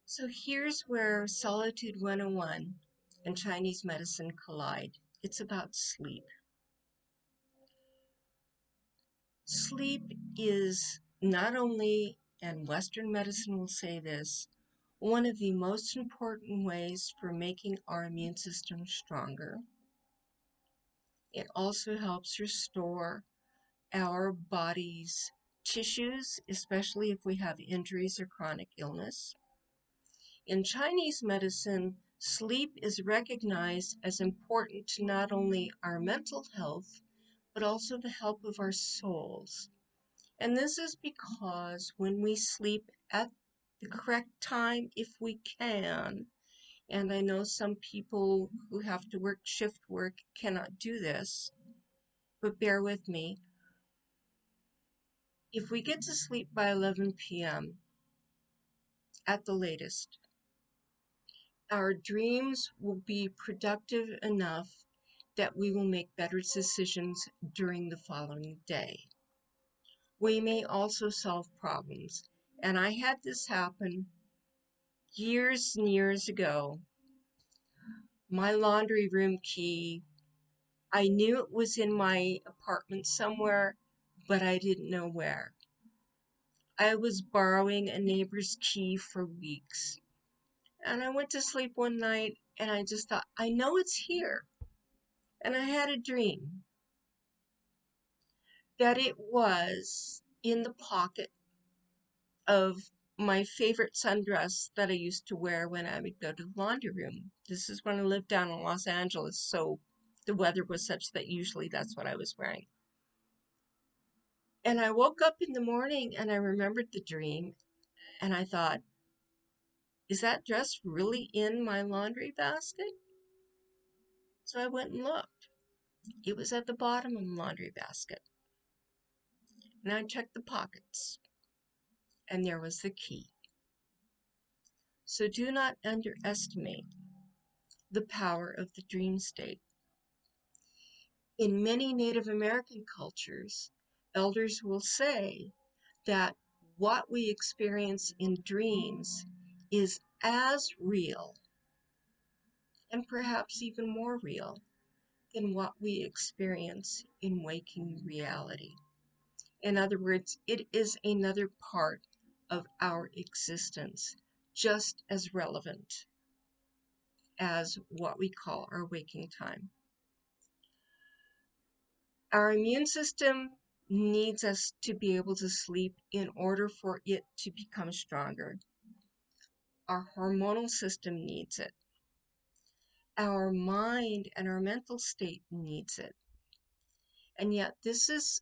So here's where Solitude 101 and Chinese medicine collide. It's about sleep. Sleep is not only, and Western medicine will say this, one of the most important ways for making our immune system stronger. It also helps restore our body's tissues, especially if we have injuries or chronic illness. In Chinese medicine, sleep is recognized as important to not only our mental health, but also the health of our souls. And this is because when we sleep at the correct time, if we can, and I know some people who have to work shift work cannot do this, but bear with me. If we get to sleep by 11 p.m. at the latest, our dreams will be productive enough that we will make better decisions during the following day. We may also solve problems. And I had this happen years and years ago. My laundry room key, I knew it was in my apartment somewhere, but I didn't know where. I was borrowing a neighbor's key for weeks. And I went to sleep one night and I just thought, I know it's here. And I had a dream that it was in the pocket of my favorite sundress that I used to wear when I would go to the laundry room. This is when I lived down in Los Angeles, so the weather was such that usually that's what I was wearing. And I woke up in the morning and I remembered the dream and I thought, is that dress really in my laundry basket? So I went and looked. It was at the bottom of the laundry basket. And I checked the pockets and there was the key. So do not underestimate the power of the dream state. In many Native American cultures, elders will say that what we experience in dreams is as real, and perhaps even more real, than what we experience in waking reality. In other words, it is another part of our existence, just as relevant as what we call our waking time. Our immune system needs us to be able to sleep in order for it to become stronger. Our hormonal system needs it. Our mind and our mental state needs it. And yet this is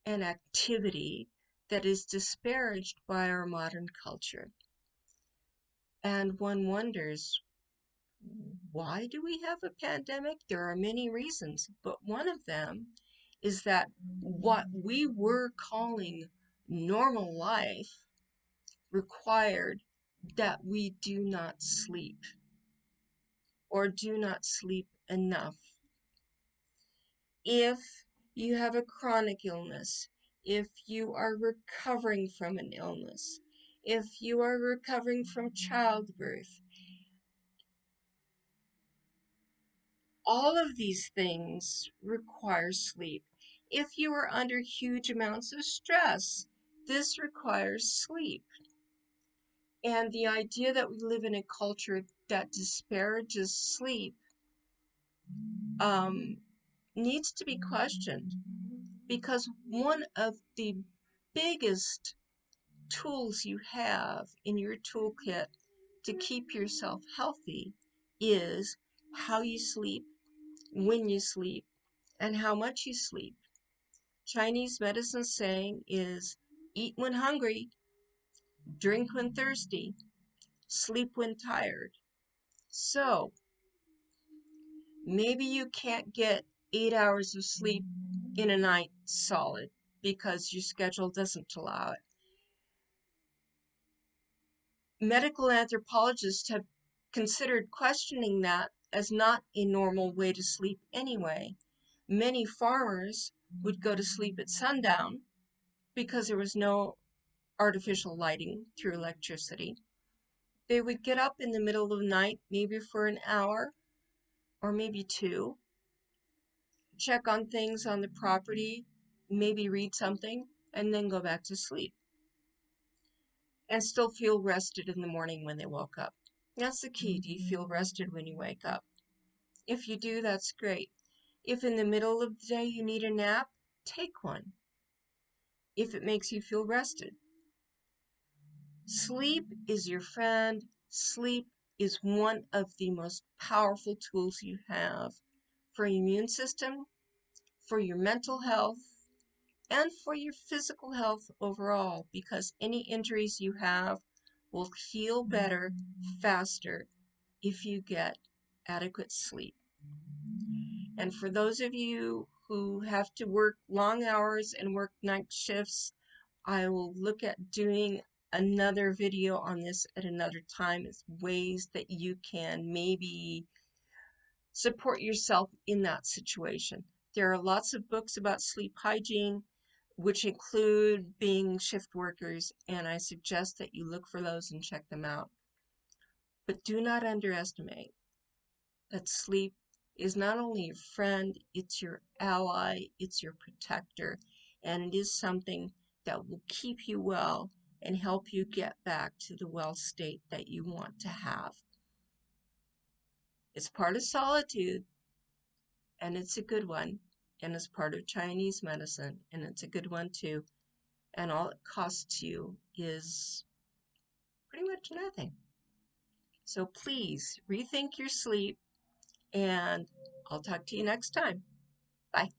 an activity that is disparaged by our modern culture. And one wonders, why do we have a pandemic? There are many reasons, but one of them is that what we were calling normal life required that we do not sleep or do not sleep enough. If you have a chronic illness, if you are recovering from an illness, if you are recovering from childbirth, all of these things require sleep. If you are under huge amounts of stress, this requires sleep. And the idea that we live in a culture that disparages sleep needs to be questioned, because one of the biggest tools you have in your toolkit to keep yourself healthy is how you sleep, when you sleep, and how much you sleep. Chinese medicine saying is eat when hungry, drink when thirsty, sleep when tired. So maybe you can't get 8 hours of sleep in a night solid because your schedule doesn't allow it. Medical anthropologists have considered questioning that as not a normal way to sleep anyway. Many farmers would go to sleep at sundown because there was no artificial lighting through electricity. They would get up in the middle of the night, maybe for an hour or maybe two, check on things on the property, maybe read something, and then go back to sleep and still feel rested in the morning when they woke up. That's the key. Do you feel rested when you wake up? If you do, that's great. If in the middle of the day you need a nap, take one if it makes you feel rested. Sleep is your friend. Sleep is one of the most powerful tools you have for your immune system, for your mental health, and for your physical health overall, because any injuries you have will heal better, faster, if you get adequate sleep. And for those of you who have to work long hours and work night shifts, I will look at doing another video on this at another time as ways that you can maybe support yourself in that situation. There are lots of books about sleep hygiene, which include being shift workers, and I suggest that you look for those and check them out. But do not underestimate that sleep is not only your friend, it's your ally, it's your protector, and it is something that will keep you well and help you get back to the well state that you want to have. It's part of Solitude, and it's a good one, and it's part of Chinese medicine, and it's a good one too, and all it costs you is pretty much nothing. So please rethink your sleep, and I'll talk to you next time. Bye.